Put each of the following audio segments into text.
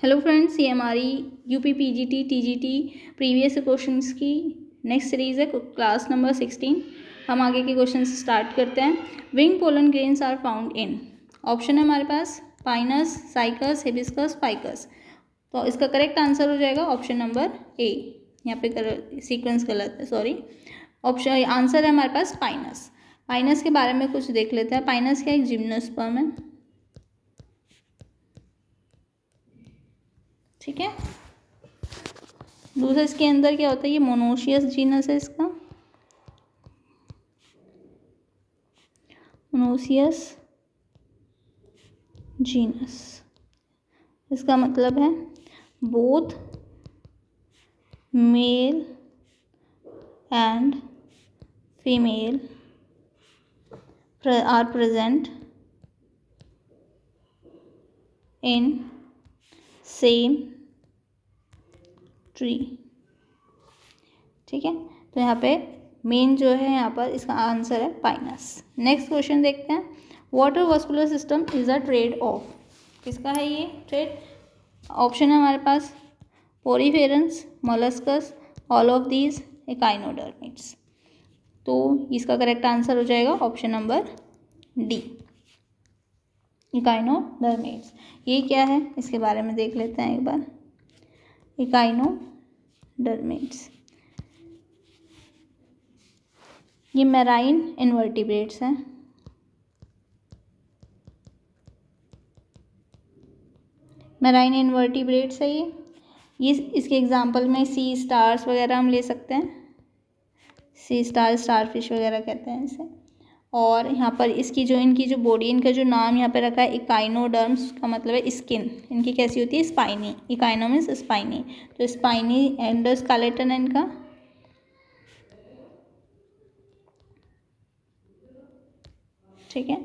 Hello friends, ये हमारी UP PGT TGT previous questions की नेक्स्ट सीरीज़ है, क्लास नंबर 16। हम आगे के क्वेश्चन स्टार्ट करते हैं। Wing pollen grains are found in, option है हमारे पास पाइनस, साइकस, हिबिस्कस, फाइकस। तो इसका करेक्ट आंसर हो जाएगा ऑप्शन नंबर ए। यहाँ पे सीक्वेंस गलत है, सॉरी। ऑप्शन आंसर है हमारे पास पाइनस। पाइनस के बारे में कुछ देख लेते हैं। पाइनस क्या एक जिम्नोस्पर्म है, ठीक है। दूसरा इसके अंदर क्या होता है, ये मोनोशियस जीनस है, इसका मोनोशियस जीनस। इसका मतलब है both male and female are present in same tree, ठीक है। तो यहाँ पे मेन जो है यहाँ पर इसका आंसर है पाइनस। नेक्स्ट क्वेश्चन देखते हैं। Water vascular system is a trade off, किसका है ये ट्रेड? ऑप्शन है हमारे पास poriferans, molluscs, all of these, echinoderms. तो इसका करेक्ट आंसर हो जाएगा ऑप्शन नंबर डी, एकाइनोडर्मिड्स। ये क्या है इसके बारे में देख लेते हैं एक बार। एकाइनोडर्मिड्स ये मैराइन इनवर्टिब्रेट्स हैं। मैराइन इनवर्टिब्रेट्स है ये इसके एग्जांपल में सी स्टार्स वगैरह हम ले सकते हैं। सी स्टार, स्टारफिश वगैरह कहते हैं इसे। और यहाँ पर इसकी जो इनकी जो बॉडी, इनका जो नाम यहाँ पे रखा है इकाइनोडर्म्स, का मतलब है स्किन इनकी कैसी होती है, स्पाइनी। इकाइनो मीन्स स्पाइनी, तो स्पाइनी एंडोस्केलेटन है इनका। ठीक है।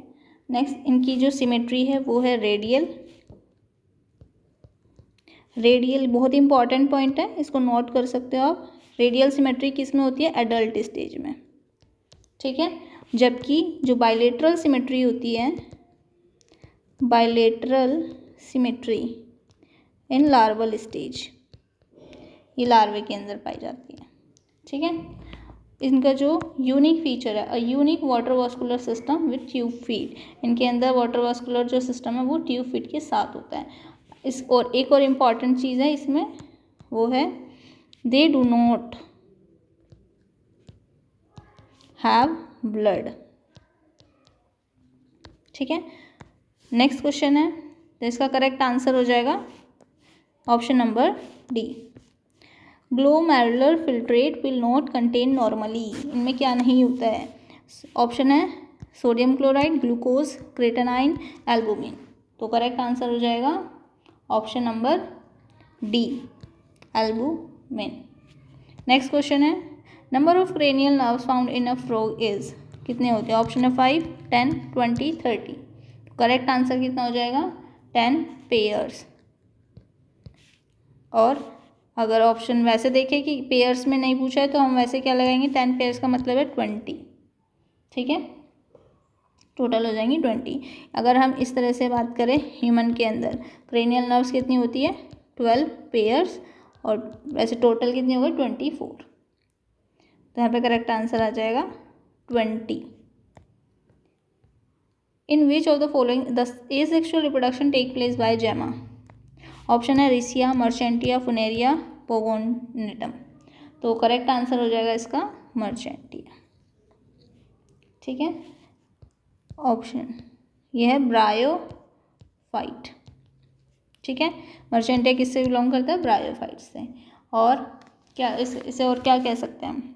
नेक्स्ट इनकी जो सिमेट्री है वो है रेडियल। रेडियल बहुत इंपॉर्टेंट पॉइंट है, इसको नोट कर सकते हो आप। रेडियल सिमेट्री किस में होती है? एडल्ट स्टेज में, ठीक है। जबकि जो बायलेटरल सिमेट्री होती है, बायलेटरल सिमेट्री इन लार्वल स्टेज, ये लार्वे के अंदर पाई जाती है, ठीक है। इनका जो यूनिक फीचर है, a unique water vascular system with tube feed, इनके अंदर वाटर वास्कुलर जो सिस्टम है वो ट्यूब फीड के साथ होता है। इस और एक और इम्पॉर्टेंट चीज़ है इसमें, वो है they do not have blood, ठीक है। नेक्स्ट क्वेश्चन है, तो इसका करेक्ट आंसर हो जाएगा option number D. Glomerular filtrate will not contain normally, इनमें क्या नहीं होता है? ऑप्शन है sodium chloride, glucose, creatinine, albumin. तो करेक्ट आंसर हो जाएगा option number D, albumin. Next question है, number of cranial nerves found in a frog is, कितने होते हैं? ऑप्शन है 5, 10, 20, 30। करेक्ट आंसर कितना हो जाएगा? 10 पेयर्स। और अगर ऑप्शन वैसे देखें कि पेयर्स में नहीं पूछा है तो हम वैसे क्या लगाएंगे? 10 पेयर्स का मतलब है 20, ठीक है। टोटल हो जाएंगी 20। अगर हम इस तरह से बात करें, ह्यूमन के अंदर क्रेनियल नर्व्स कितनी होती है? 12 पेयर्स, और वैसे टोटल कितनी होगी? 24। तो यहाँ पे करेक्ट आंसर आ जाएगा 20। In which of the following the asexual reproduction take place by gemma? Option है रिसिया, मर्चेंटिया, फुनेरिया, पोगोनिटम। तो करेक्ट आंसर हो जाएगा इसका मर्चेंटिया, ठीक है। ऑप्शन ये है ब्रायोफाइट, ठीक है। मर्चेंटिया किससे बिलोंग करता है? ब्रायोफाइट से। और क्या इसे और क्या कह सकते हैं हम?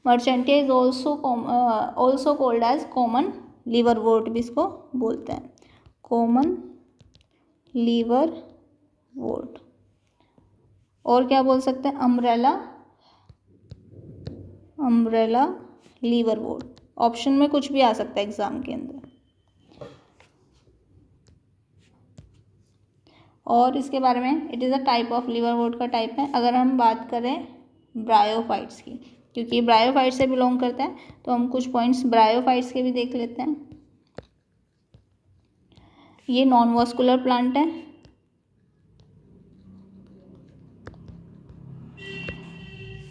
Marchantia is also called as common liverwort, भी इसको बोलते हैं कॉमन लीवरवोर्ट। और क्या बोल सकते हैं? अम्ब्रेला लीवरवोर्ट। ऑप्शन में कुछ भी आ सकता है एग्जाम के अंदर। और इसके बारे में, it is a type of liverwort का टाइप है। अगर हम बात करें ब्रायोफाइट्स की, क्योंकि ये ब्रायोफाइट से बिलोंग करता है, तो हम कुछ पॉइंट्स ब्रायोफाइट्स के भी देख लेते हैं। ये नॉन वास्कुलर प्लांट है,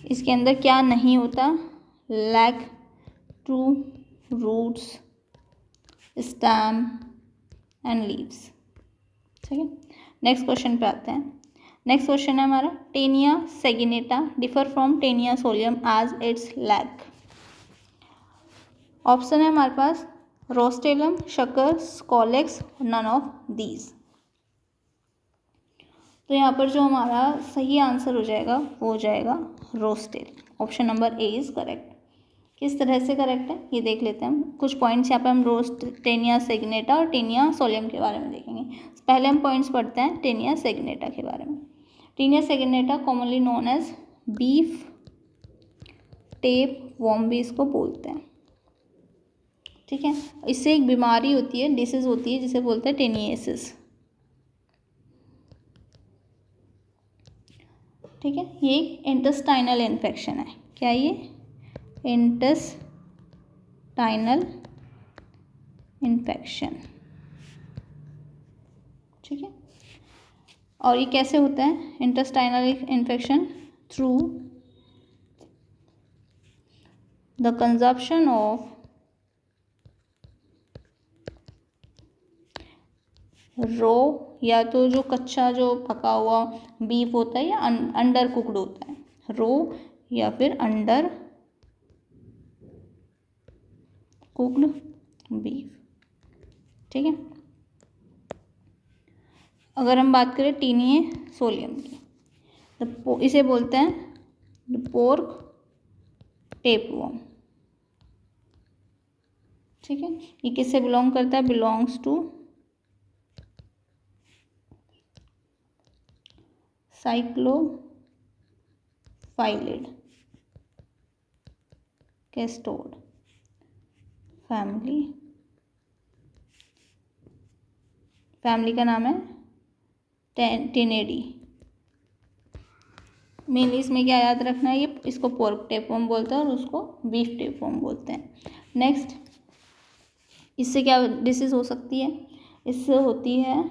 इसके अंदर क्या नहीं होता? Lack, true, roots, stem and leaves. ठीक है, नेक्स्ट क्वेश्चन पे आते हैं। नेक्स्ट क्वेश्चन है हमारा, Taenia saginata differ from Taenia solium as its lack. Option है हमारे पास rostellum, sucker, scolex, none of these. तो यहाँ पर जो हमारा सही आंसर हो जाएगा वो हो जाएगा rostellum. Option number A is correct. किस तरह से करेक्ट है ये देख लेते हैं हम। कुछ पॉइंट्स यहाँ पे हम रोस्ट, टेनिया सेग्नेटा और टेनिया सोलियम के बारे में देखेंगे। पहले हम पॉइंट्स पढ़ते हैं टेनिया सेग्नेटा के बारे में। Taenia saginata commonly known as beef tapeworm भी इसको बोलते हैं। ठीक है, इससे एक बीमारी होती है, डिसीज होती है जिसे बोलते हैं टेनियसिस। ठीक है, ये एक इंटेस्टाइनल इन्फेक्शन है। क्या ये? Intestinal infection. ठीक है, और ये कैसे होता है intestinal infection? Through the consumption of raw, या तो जो कच्चा जो पका हुआ बीफ होता है या अंडर कुक्ड होता है, रो या फिर अंडर कुक्ड बीफ। ठीक है, अगर हम बात करें टेनिया सोलियम की, तो इसे बोलते हैं पोर्क टेपवॉर्म। ठीक है, ये किससे बिलोंग करता है? Belongs to cyclophyllid cestode family. Family का नाम है टेनेडी। मेनली इसमें क्या याद रखना है, ये इसको पोर्क टेपवॉर्म बोलते हैं और उसको बीफ टेपवॉर्म बोलते हैं। नेक्स्ट, इससे क्या डिसीज हो सकती है? इससे होती है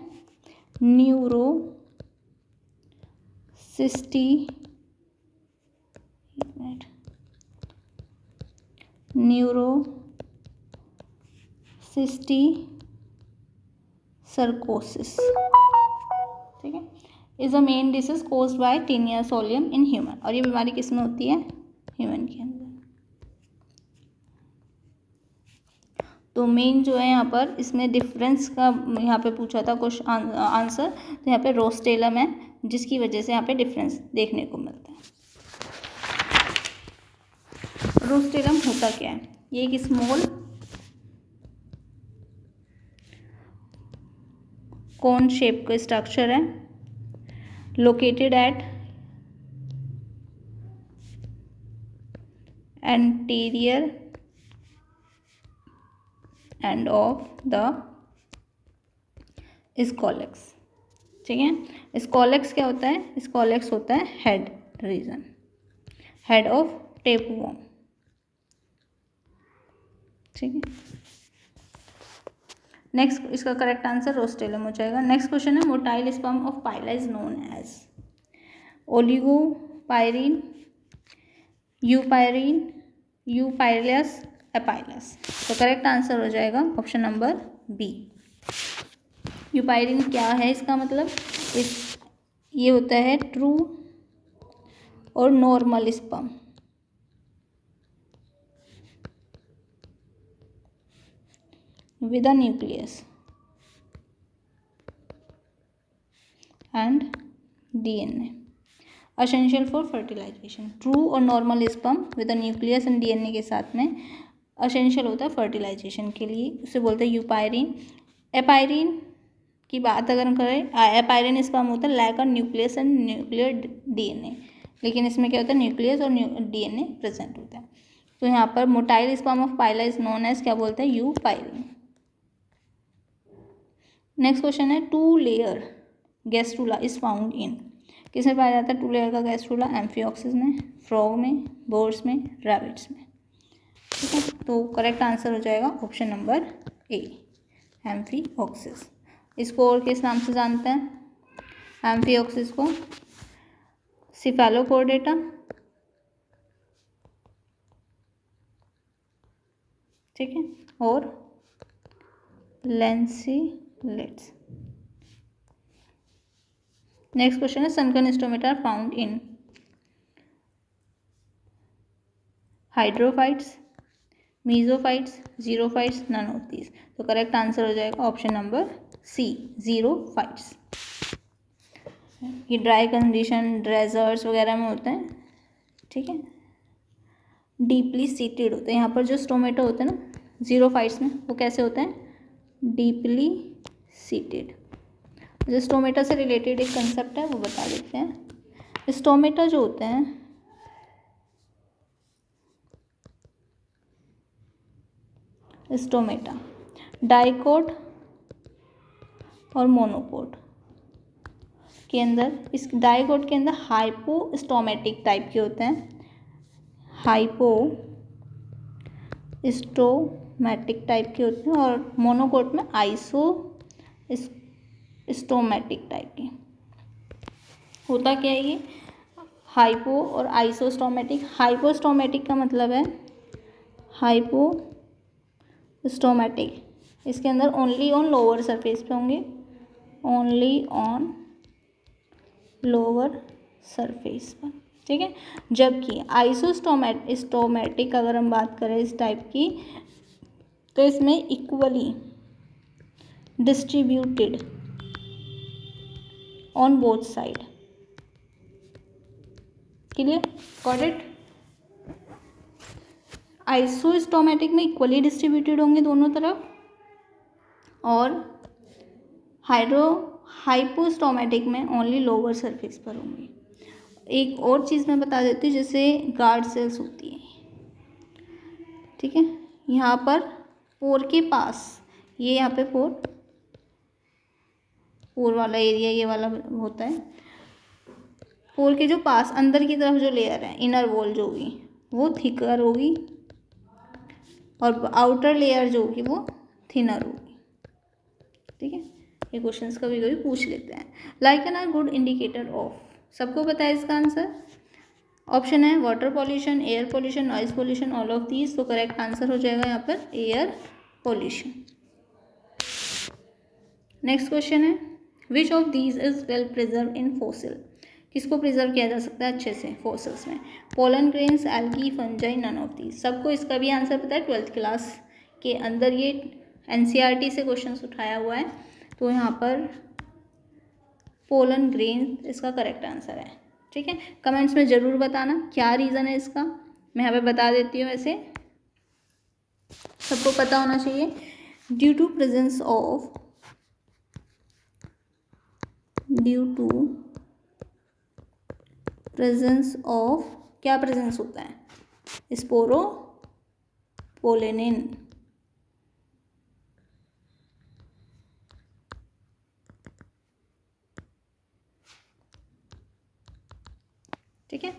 न्यूरोसिस्टिसर्कोसिस। ठीक है, is a main disease caused by Taenia solium in human. और ये बीमारी किस में होती है? ह्यूमन के अंदर। तो मेन जो है यहाँ पर इसमें डिफरेंस का यहाँ पे पूछा था कुछ आंसर, तो यहाँ पे रोस्टेलम है जिसकी वजह से यहाँ पे डिफरेंस देखने को मिलता है। रोस्टेलम होता क्या है? ये एक स्मॉल कोन शेप का स्ट्रक्चर है, located at anterior end of the scolex. ठीक है, स्कॉलेक्स क्या होता है? स्कॉलेक्स होता है head region, head of tapeworm. ठीक है, नेक्स्ट इसका करेक्ट आंसर रोस्टेलम हो जाएगा। नेक्स्ट क्वेश्चन है, motile sperm of Pila is known as oligopyrene, eupyrene, eupylous, apylous. तो करेक्ट आंसर हो जाएगा ऑप्शन नंबर बी। यूपाइरिन क्या है इसका मतलब? ये होता है ट्रू और normal sperm. With a nucleus and DNA essential for fertilization. True और normal sperm with a nucleus and DNA के साथ में असेंशियल होता है फर्टिलाइजेशन के लिए, उसे बोलते हैं यूपाइरिन। एपाइरिन की बात अगर करें, एपाइरिन स्पर्म होता है lack of nucleus and nuclear DNA, लेकिन इसमें क्या होता है? न्यूक्लियस और डीएनए प्रेजेंट होता है। तो यहाँ पर motile sperm of Pila is known as क्या बोलते हैं? यूपाइरिन। नेक्स्ट क्वेश्चन है, two layer gastrula is found in. किसमें पाया जाता है टू लेयर का गैस्ट्रूला? एम्फिऑक्सिस में, फ्रॉग में, बर्ड्स में, रैबिट्स में। ठीक है, तो करेक्ट आंसर हो जाएगा ऑप्शन नंबर ए, एम्फिऑक्सिस। इसको और किस नाम से जानते हैं एम्फिऑक्सिस को? सिफेलोकॉर्डेटा, ठीक है, और लैंसिलेट्स। नेक्स्ट क्वेश्चन है sunken stomata are found in hydrophytes, mesophytes, xerophytes, none of these. तो करेक्ट आंसर हो जाएगा ऑप्शन नंबर सी, जीरोफाइट्स। ये ड्राई कंडीशन डेजर्ट्स वगैरह में होते हैं, ठीक है, डीपली सीटेड होते हैं। यहाँ पर जो स्टोमेटा होते हैं ना जीरोफाइट्स में, वो कैसे होते हैं, डीपली सीटेड। जो स्टोमेटा से रिलेटेड एक कंसेप्ट है वो बता देते हैं। स्टोमेटा जो होते हैं, स्टोमेटा डाइकोट और मोनोकोट के अंदर, इस डाइकोट के अंदर हाइपोस्टोमेटिक टाइप के होते हैं, हाइपोस्टोमेटिक टाइप के होते हैं, और मोनोकोट में आइसोस्टोमेटिक टाइप के। होता क्या है ये हाइपो और आइसोस्टोमेटिक? हाइपोस्टोमेटिक का मतलब है हाइपोस्टोमेटिक, इसके अंदर ओनली ऑन लोअर सरफेस पे होंगे, ओनली ऑन लोअर सरफेस पर, ठीक है। जबकि आइसोस्टोमेटिक अगर हम बात करें इस टाइप की, तो इसमें equally distributed on both side. Clear, got it? Isostomatic में इक्वली डिस्ट्रीब्यूटेड होंगे दोनों तरफ, और हाइपोस्टोमेटिक में ओनली लोअर सरफेस पर होंगे। एक और चीज़ मैं बता देती हूँ, जैसे गार्ड सेल्स होती है, ठीक है, यहाँ पर पोर के पास, ये यहाँ पे पोर वाला एरिया ये वाला होता है, पोर के जो पास अंदर की तरफ जो लेयर है, इनर वॉल जो होगी वो थिकर होगी, और आउटर लेयर जो होगी वो थिनर होगी, ठीक है। ये क्वेश्चंस कभी कभी पूछ लेते हैं। Lichen are good indicator of, सबको पता है इसका आंसर? ऑप्शन है water pollution, air pollution, noise pollution, all of these. तो करेक्ट आंसर हो जाएगा यहाँ पर एयर पॉल्यूशन। नेक्स्ट क्वेश्चन है which of these is well preserve in fossil? किसको प्रिजर्व किया जा सकता है अच्छे से फॉसिल्स में? Pollen grains, algae, fungi, none of these. सबको इसका भी आंसर पता है, 12th क्लास के अंदर ये NCERT से क्वेश्चन उठाया हुआ है। तो यहाँ पर पोलन ग्रेन इसका करेक्ट आंसर है, ठीक है। कमेंट्स में ज़रूर बताना क्या रीज़न है इसका, मैं यहाँ पे बता देती हूँ, वैसे सबको पता होना चाहिए। ड्यू टू प्रेजेंस ऑफ क्या प्रेजेंस होता है? स्पोरोपोलेनिन, ठीक है।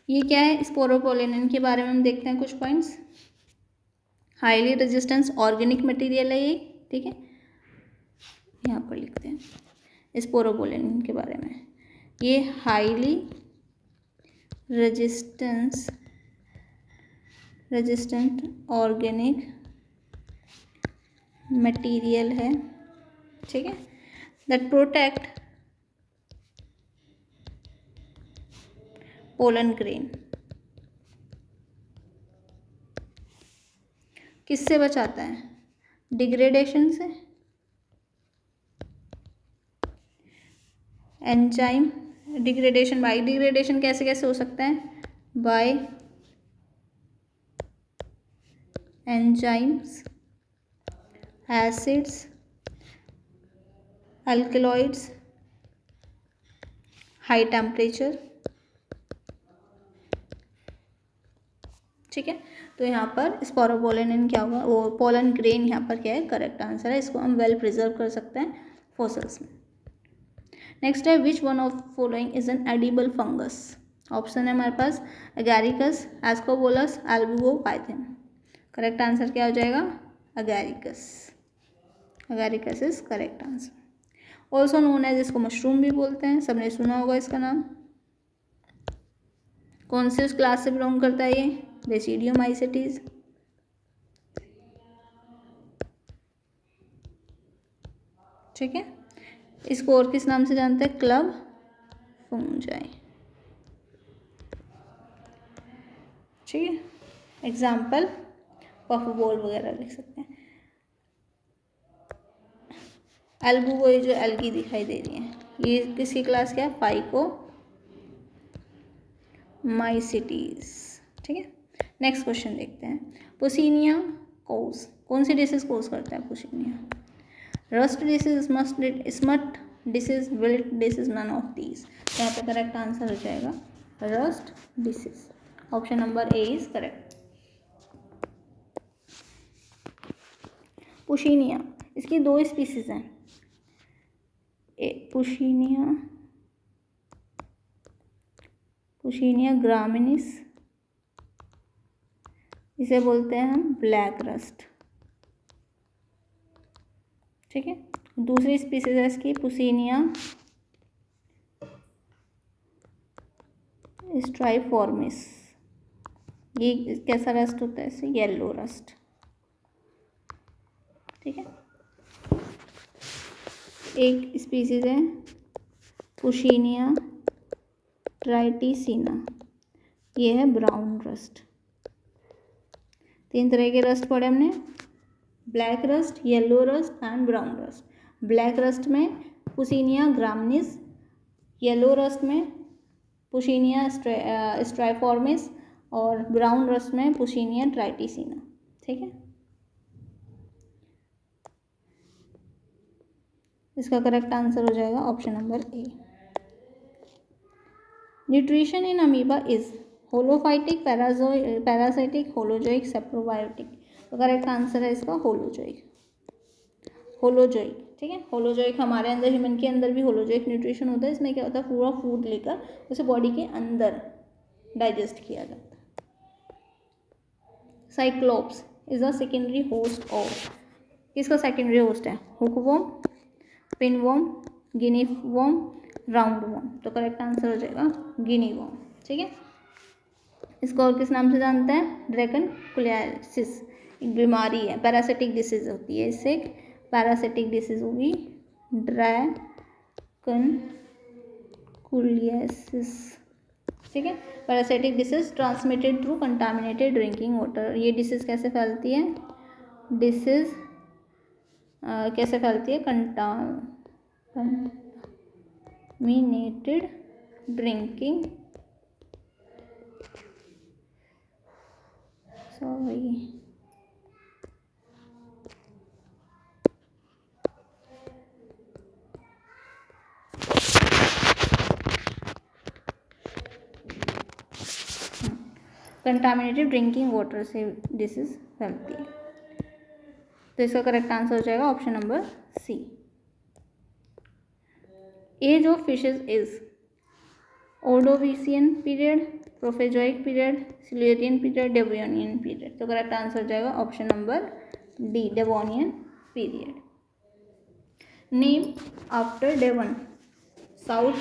ये क्या है? स्पोरोपोलेनिन के बारे में हम देखते हैं कुछ points. Highly resistance organic material है ये, ठीक है, यहाँ पर लिखते हैं स्पोरोपोलेनिन के बारे में। ये हाईली रेजिस्टेंट ऑर्गेनिक मटेरियल है, ठीक है, दैट प्रोटेक्ट पोलन ग्रेन। किससे बचाता है? डिग्रेडेशन से, एंजाइम डिग्रेडेशन। बाय डिग्रेडेशन कैसे कैसे हो सकता है? By enzymes, acids, alkaloids, high temperature, ठीक है। तो यहाँ पर स्पोरोपोलेनिन क्या होगा, वो पोलन ग्रेन यहाँ पर क्या है? करेक्ट आंसर है। इसको हम वेल प्रिजर्व कर सकते हैं फॉसिल्स में। नेक्स्ट है which one of following is an edible fungus? Option है हमारे पास Agaricus, Ascobolus, Albugo, python. Correct answer क्या हो जाएगा? Agaricus. Agaricus is correct answer. Also known as, इसको मशरूम भी बोलते हैं, सबने सुना होगा इसका नाम। कौन से उस क्लास से बिलोंग करता है ये? बेसिडियोमाइसेटीज, ठीक है, इसको और किस नाम से जानते हैं? Club fungi. ठीक है, एग्जाम्पल पफ बॉल वगैरह लिख सकते हैं। एल्बू ये जो एल्गी दिखाई दे रही है, ये किसकी क्लास क्या है? Phyco mycetes. ठीक है, नेक्स्ट क्वेश्चन देखते हैं। पुसीनिया कोज कौन सी डिसीज कोज करता है? Puccinia rust disease, smut disease, wilt disease, none of these. यहाँ पे करेक्ट आंसर हो जाएगा rust disease. Option number A is correct. Puccinia, इसकी दो स्पीसीज हैं, पुशीनिया ग्रामिनिस, इसे बोलते हैं हम ब्लैक रस्ट। ठीक है, दूसरी स्पीसीज है इसकी पुसीनिया स्ट्राइफॉर्मिस, ये कैसा रस्ट होता है? इसे येलो रस्ट। ठीक है, एक स्पीसीज है पुशीनिया ट्राइटिसिना, ये है ब्राउन रस्ट। तीन तरह के रस्ट पढ़े हमने, black rust, yellow rust and brown rust. Black rust में पुसीनिया ग्रामिनिस, येलो रस्ट में पुशीनिया स्ट्राइफॉर्मिस और ब्राउन रस्ट में पुशीनिया ट्राइटिसिना। ठीक है, इसका करेक्ट आंसर हो जाएगा option number A. Nutrition in amoeba is holophytic, parasitic, holozoic, saprobiotic. तो करेक्ट आंसर है इसका होलोजोइक। ठीक है, होलोजोइक हमारे अंदर, ह्यूमन के अंदर भी होलोजोइक न्यूट्रिशन होता है। इसमें क्या होता है? पूरा फूड लेकर उसे बॉडी के अंदर डाइजेस्ट किया जाता है। Cyclops is a secondary host of, किसका सेकेंडरी होस्ट है? हुकवॉर्म, पिनवॉर्म, गिनी वॉर्म, राउंड वॉर्म। तो करेक्ट आंसर हो जाएगा गिनी वॉर्म। ठीक है, इसको और किस नाम से जानते हैं? ड्रैगन कुलियासिस, एक बीमारी है, पैरासिटिक डिसीज होती है, इससे पैरासिटिक डिसीज होगी ड्रैगन कुलियासिस। ठीक है, parasitic disease transmitted through contaminated drinking water. ये डिसीज कैसे फैलती है? डिसीज कैसे फैलती है? Contaminated drinking, contaminated drinking water से डिसीज फैलती है। तो इसका करेक्ट आंसर हो जाएगा option number C. Age of fishes is Ordovician period, Proterozoic period, Silurian period, Devonian period. तो करेक्ट आंसर हो जाएगा option number D, Devonian period. Name after Devon, south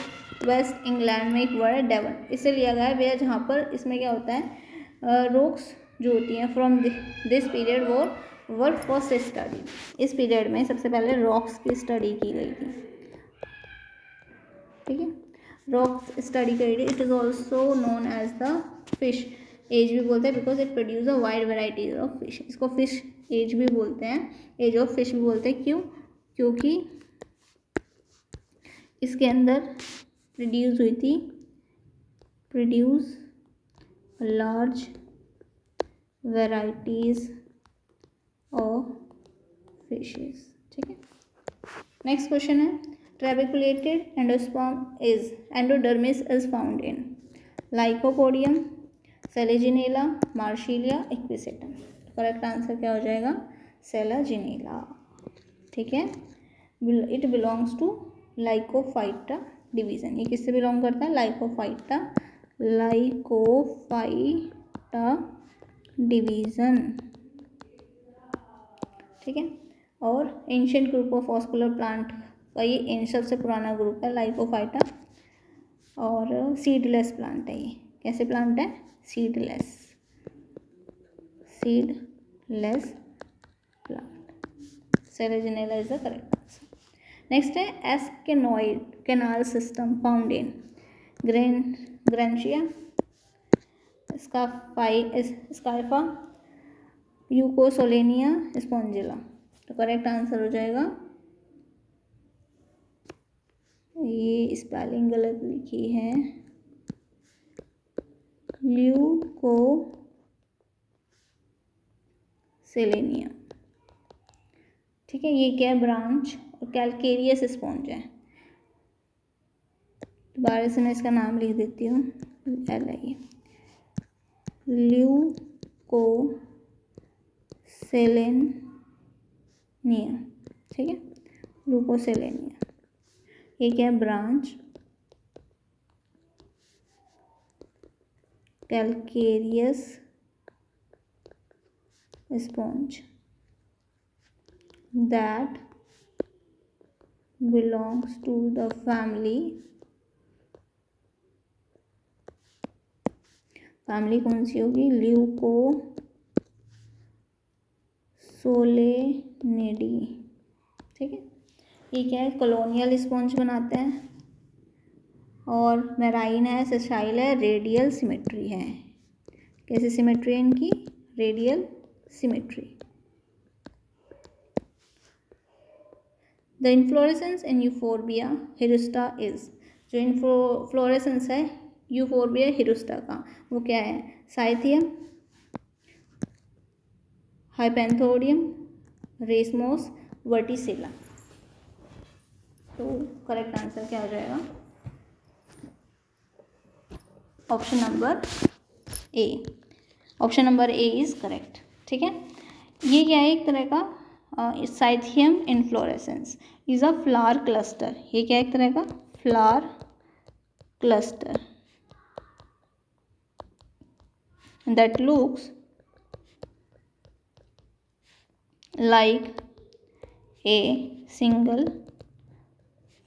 west England में एक वर्ड है Devon, इससे लिया गया है भैया, जहाँ पर इसमें क्या होता है? रॉक्स जो होती हैं from this period were first study. इस पीरियड में सबसे पहले रॉक्स की स्टडी की गई थी। ठीक है, रॉक्स स्टडी करी गई। It is also known as the fish age भी बोलते हैं, because it produce a wide varieties of fish. इसको फिश एज भी बोलते हैं, एज ऑफ फिश भी बोलते हैं। क्यों? क्योंकि इसके अंदर produce large varieties of fishes. ठीक है, नेक्स्ट क्वेश्चन है trabeculated endodermis is found in Lycopodium, Selaginella, Marsilea, Equisetum. Correct answer क्या हो जाएगा? सेलाजिनेला। ठीक है, it belongs to Lycophyta division. ये किससे बिलोंग करता है? Lycophyta division. ठीक है, और ancient group of vascular plant का ये सबसे पुराना ग्रुप है लाइकोफाइटा, और सीडलेस प्लांट है। ये कैसे प्लांट है? Seedless plant. Selaginella is the correct answer. Next है asconoid canal system found in Grantia, Scypha, Leucosolenia, Spongilla. तो करेक्ट आंसर हो जाएगा, ये स्पेलिंग गलत लिखी है, ल्यूकोसेलेनिया। ठीक है, ये क्या है, ब्रांच और कैलकेरियस स्पॉन्ज है। दोबारा से मैं इसका नाम लिख देती हूँ, ल्यूकोसेलेनिया। ठीक है, ल्यूकोसेलेनिया, ये क्या है, branch calcareous sponge that belongs to the family कौन सी होगी, ल्यूकोसोलेनिडी। ठीक है, ये क्या है, कॉलोनियल स्पॉन्ज बनाते हैं, और मेराइन है, सेसाइल है, रेडियल सिमेट्री है। कैसी सिमेट्री है इनकी, radial symmetry. The inflorescence in Euphorbia hirsuta is, जो इन्फ्लोरेसेंस है यूफोर्बिया हिरुस्टा का, वो क्या है, साइथियम, हाइपेंथोडियम, रेसमोस, वर्टिसिला। तो करेक्ट आंसर क्या हो जाएगा, option number A. Option number A is correct. ठीक है, ये क्या है, एक तरह का cyathium inflorescence is a flower cluster. ये क्या है, एक तरह का flower cluster that looks like a single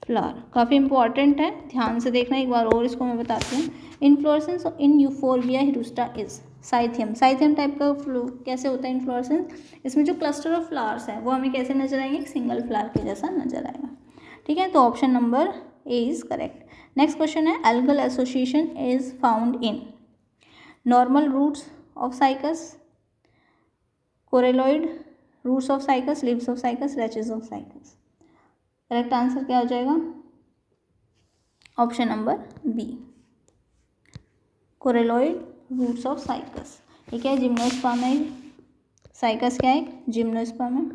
flower। काफ़ी इंपॉर्टेंट है, ध्यान से देखना, एक बार और इसको मैं बताती हूँ। Inflorescence in Euphorbia hirsuta is cyathium. Cyathium type का कैसे होता है इन्फ्लोरेसेंस, इसमें जो क्लस्टर ऑफ फ्लावर्स है वो हमें कैसे नजर आएंगे, एक सिंगल फ्लावर के जैसा नजर आएगा। ठीक है, तो option number A is correct. Next question है, algal association is found in normal roots of Cycas, coralloid roots of Cycas, leaves of Cycas, rachis of Cycas. Correct answer क्या हो जाएगा, option number B, coralloid roots of Cycas. ये क्या है, gymnosperm है, cycas क्या है, जिम्नोस्पर्म है।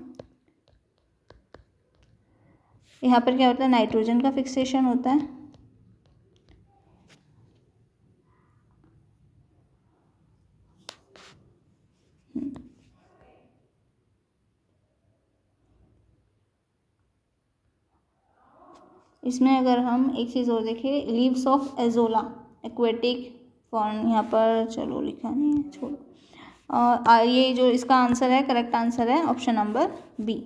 यहाँ पर क्या होता है, नाइट्रोजन का फिक्सेशन होता है। इसमें अगर हम एक चीज़ और देखें, leaves of azolla aquatic form, यहाँ पर चलो लिखा नहीं है, छोड़ो। ये जो इसका आंसर है, करेक्ट आंसर है ऑप्शन नंबर बी।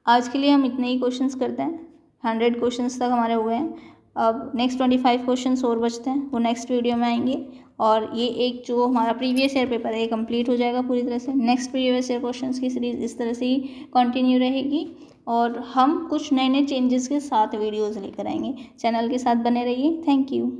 आज के लिए हम इतने ही क्वेश्चंस करते हैं, 100 क्वेश्चंस तक हमारे हुए हैं। अब नेक्स्ट 25 क्वेश्चंस और बचते हैं, वो नेक्स्ट वीडियो में आएंगे। और ये एक जो हमारा प्रीवियस ईयर पेपर है ये कंप्लीट हो जाएगा पूरी तरह से। नेक्स्ट प्रीवियस ईयर क्वेश्चंस की सीरीज इस तरह से ही कंटिन्यू रहेगी, और हम कुछ नए नए चेंजेस के साथ वीडियोज़ लेकर आएंगे। चैनल के साथ बने रहिए। Thank you.